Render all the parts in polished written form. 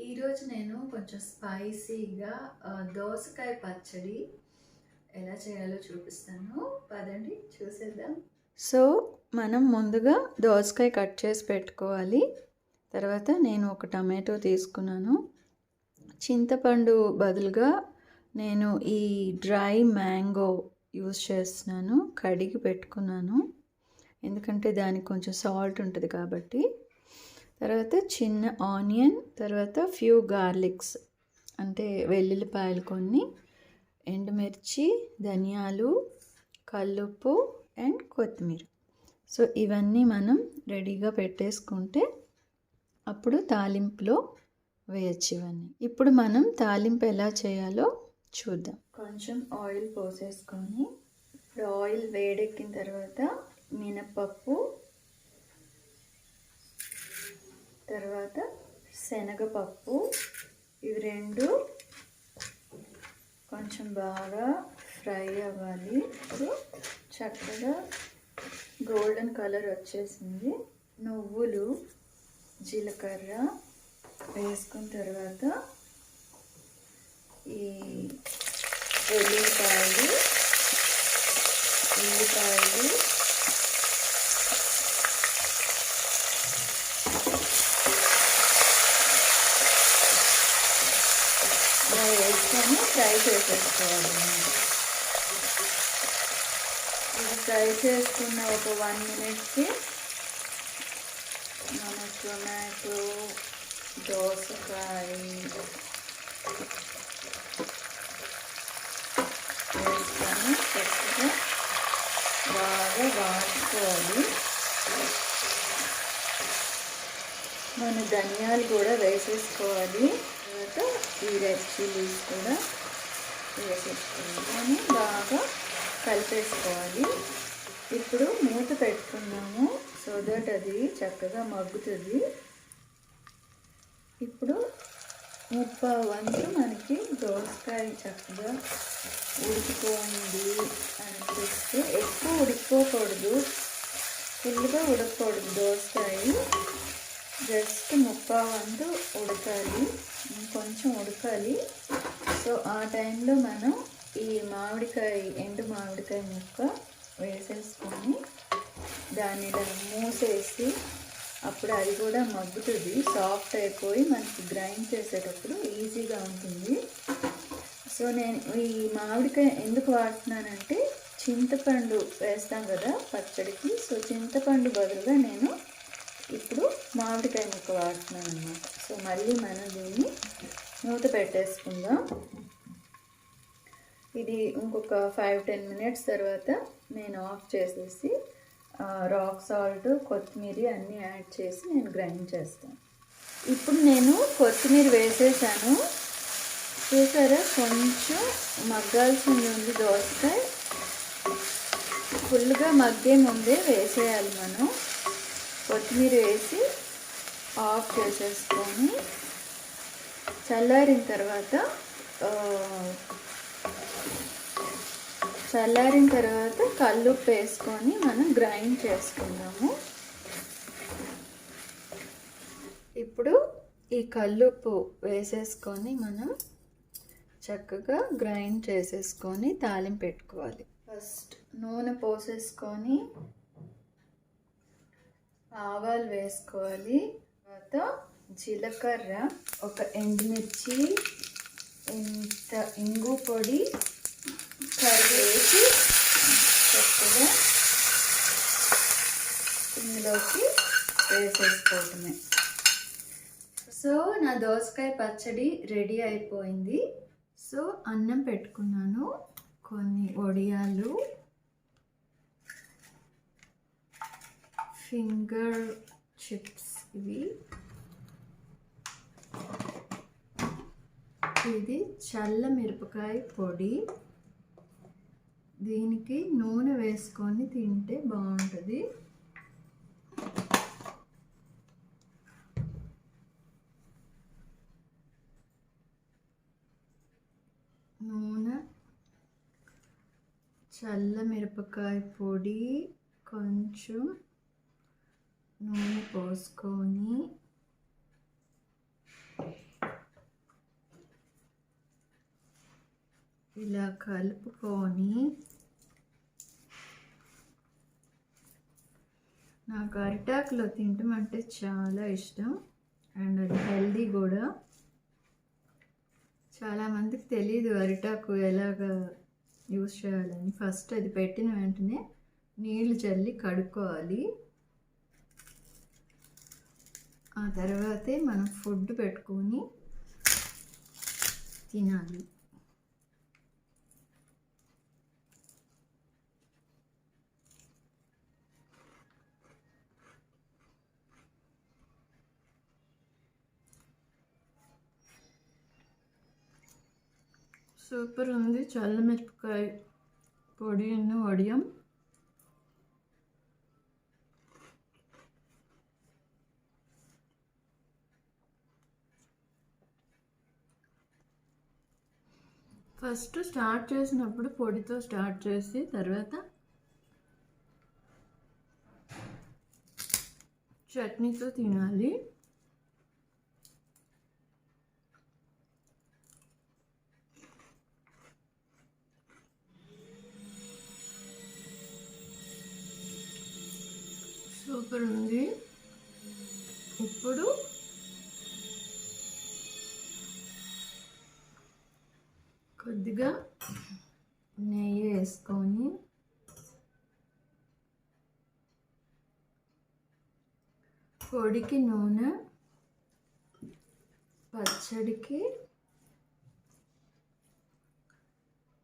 ఈరోజు నేను కొంచెం స్పైసీగా దోసకాయ పచ్చడి ఎలా చేయాలో చూపిస్తాను. పదండి చూసేద్దాం. సో మనం ముందుగా దోసకాయ కట్ చేసి పెట్టుకోవాలి. తర్వాత నేను ఒక టమాటో తీసుకున్నాను. చింతపండు బదులుగా నేను ఈ డ్రై మ్యాంగో యూస్ చేస్తున్నాను. కడిగి పెట్టుకున్నాను, ఎందుకంటే దానికి కొంచెం సాల్ట్ ఉంటుంది కాబట్టి. తర్వాత చిన్న ఆనియన్, తర్వాత ఫ్యూ గార్లిక్స్ అంటే వెల్లుల్లిపాయలు కొన్ని, ఎండుమిర్చి, ధనియాలు, కల్లుప్పు అండ్ కొత్తిమీర. సో ఇవన్నీ మనం రెడీగా పెట్టేసుకుంటే అప్పుడు తాలింపులో వేయచ్చు ఇవన్నీ. ఇప్పుడు మనం తాలింపు ఎలా చేయాలో చూద్దాం. కొంచెం ఆయిల్ పోసేసుకొని, ఇప్పుడు ఆయిల్ వేడెక్కిన తర్వాత మినపప్పు, తర్వాత శనగపప్పు, ఇవి రెండు కొంచెం బాగా ఫ్రై అవ్వాలి. ఇప్పుడు చక్కగా గోల్డెన్ కలర్ వచ్చేసింది. నువ్వులు, జీలకర్ర వేసుకున్న తర్వాత ఈ ఉల్లిపాయలు వేసుకొని ఫ్రై చేసేసుకోవాలి. ఇది ఫ్రై చేసుకున్న ఒక 1 minute మన టొమాటో, దోసకాయ వేసుకొని చక్కగా బాగా వాడుకోవాలి. మన ధనియాలు కూడా వేసేసుకోవాలి. తర్వాత ఈ రెడ్ చిల్లీస్ కూడా వేసేసుకోవాలి, బాగా కలిపేసుకోవాలి. ఇప్పుడు మూత పెట్టుకున్నాము సో దట్ అది చక్కగా మగ్గుతుంది. ఇప్పుడు 30% మనకి దోసకాయ చక్కగా ఉడికిపోయింది అనిపిస్తే, ఎక్కువ ఉడికిపోకూడదు, ఫుల్గా ఉడకకూడదు దోసకాయ, జస్ట్ 30% ఉడకాలి, కొంచెం ఉడకాలి. సో ఆ టైంలో మనం ఈ మామిడికాయ, ఎండు మామిడికాయ ముక్క వేసేసుకొని దాన్ని ఇలా మూసేసి, అప్పుడు అది కూడా మగ్గుతుంది, సాఫ్ట్ అయిపోయి మనకి గ్రైండ్ చేసేటప్పుడు ఈజీగా ఉంటుంది. సో నేను ఈ మామిడికాయ ఎందుకు వాడుతున్నానంటే, చింతపండు వేస్తాం కదా పచ్చడికి, సో చింతపండు బదులుగా నేను ఇప్పుడు మామిడికాయ ముక్క వాడుతున్నాను అన్నమాట. సో మళ్ళీ మనం దీన్ని మూత పెట్టేసుకుందాం. ఇది ఇంకొక 5-10 minutes తర్వాత నేను ఆఫ్ చేసేసి రాక్ సాల్ట్, కొత్తిమీర అన్నీ యాడ్ చేసి నేను గ్రైండ్ చేస్తాను. ఇప్పుడు నేను కొత్తిమీర వేసేసాను. చూసారా, కొంచెం మగ్గాల్సింది ఉంది దోసకాయ. ఫుల్గా మగ్గే ముందే వేసేయాలి మనం. కొత్తిమీర వేసి ఆఫ్ చేసేసుకొని చల్లారిన తర్వాత కల్లుప్పు వేసుకొని మనం గ్రైండ్ చేసుకుందాము. ఇప్పుడు ఈ కల్లుప్పు వేసేసుకొని మనం చక్కగా గ్రైండ్ చేసేసుకొని తాలింపు పెట్టుకోవాలి. ఫస్ట్ నూనె పోసేసుకొని ఆవాలు వేసుకోవాలి. తర్వాత జీలకర్ర, ఒక ఎండుమిర్చి, ఇంత ఇంగు పొడి, కరివేసి చక్కగా ఇందులోకి వేసేసుకోవటమే. సో నా దోసకాయ పచ్చడి రెడీ అయిపోయింది. సో అన్నం పెట్టుకున్నాను, కొన్ని వడియాలు, ఫింగర్ చిప్స్, ఇది చల్ల మిరపకాయ పొడి. దీనికి నూనె వేసుకొని తింటే బాగుంటుంది. నూనె, చల్ల మిరపకాయ పొడి, కొంచెం నూనె పోసుకొని ఇలా కలుపుకొని నాకు అరిటాకులో తినటం అంటే చాలా ఇష్టం అండ్ అది హెల్దీ కూడా. చాలామందికి తెలీదు అరిటాకు ఎలాగ యూస్ చేయాలని. ఫస్ట్ అది పెట్టిన వెంటనే నీళ్లు చల్లి కడుక్కోవాలి. ఆ తర్వాతే మనం ఫుడ్ పెట్టుకొని తినాలి. సూపర్ ఉంది చల్లమిరపకాయ పొడి వడియం. ఫస్ట్ స్టార్ట్ చేసినప్పుడు పొడితో స్టార్ట్ చేసి తర్వాత చట్నీతో తినాలి. సూపర్ ఉంది. ఇప్పుడు కొద్దిగా నెయ్యి వేసుకొని పొడికి నూనె, పచ్చడికి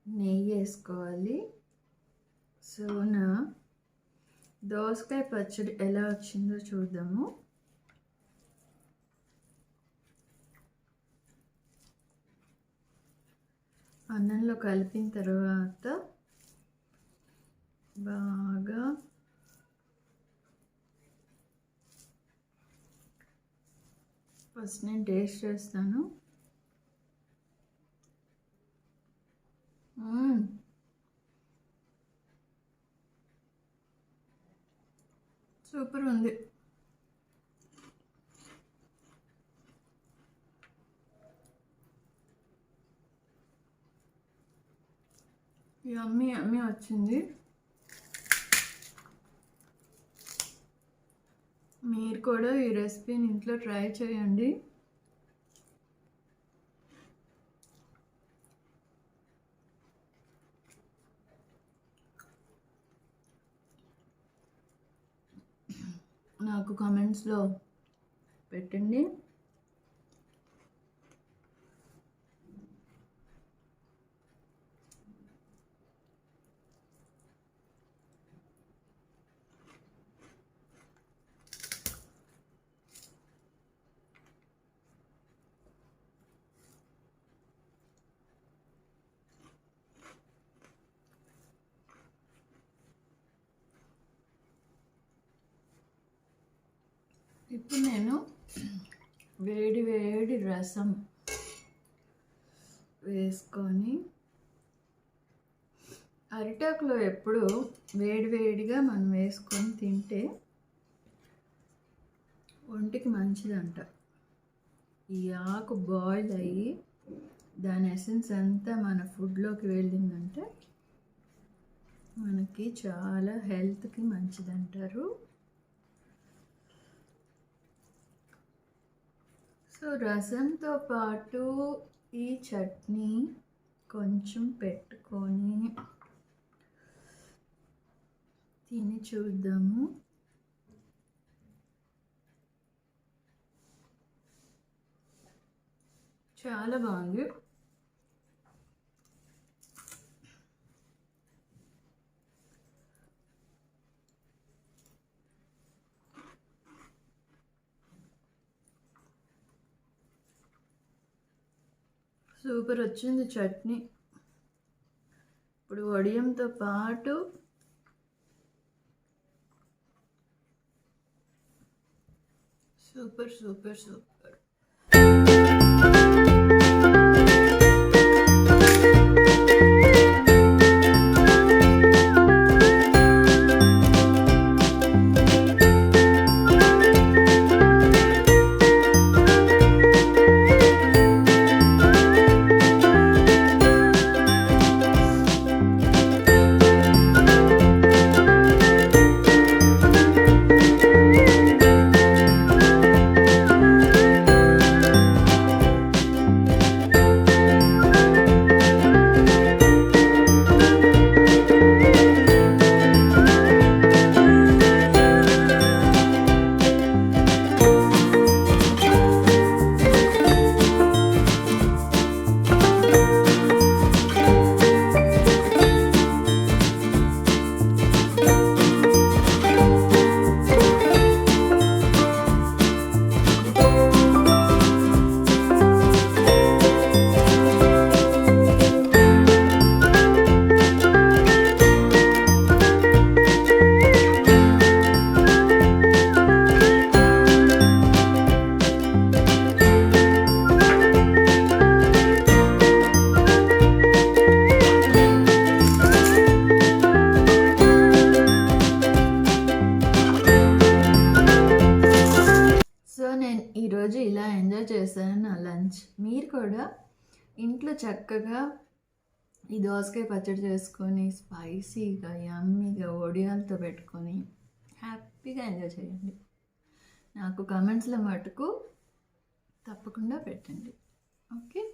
నెయ్యి వేసుకోవాలి. సో నా దోసకాయ పచ్చడి ఎలా వచ్చిందో చూద్దాము. అన్నంలో కలిపిన తర్వాత బాగా ఫస్ట్ నేను టేస్ట్ చేస్తాను. సూపర్ ఉంది. యమ్మీ యమ్మీ వచ్చింది. మీరు కూడా ఈ రెసిపీని ఇంట్లో ట్రై చేయండి. నాకు కామెంట్స్లో పెట్టండి. ఇప్పుడు నేను వేడి వేడి రసం వేసుకొని, అరిటాకులో ఎప్పుడు వేడి వేడిగా మనం వేసుకొని తింటే ఒంటికి మంచిదంట. ఈ ఆకు బాయిల్ అయ్యి దాని ఎసెన్స్ అంతా మన ఫుడ్లోకి వెళ్ళిందంటే మనకి చాలా హెల్త్కి మంచిదంటారు. సో రసంతో పాటు ఈ చట్నీ కొంచెం పెట్టుకొని తిని చూద్దాము. చాలా బాగుంది. సూపర్ వచ్చింది చట్నీ. ఇప్పుడు వడియంతో పాటు సూపర్ సూపర్ సూపర్. ఈరోజు ఇలా ఎంజాయ్ చేశాను నా లంచ్. మీరు కూడా ఇంట్లో చక్కగా ఈ దోసకాయ పచ్చడి చేసుకొని స్పైసీగా యమ్మీగా వడియాలతో పెట్టుకొని హ్యాపీగా ఎంజాయ్ చేయండి. నాకు కమెంట్స్లో మటుకు తప్పకుండా పెట్టండి. ఓకే.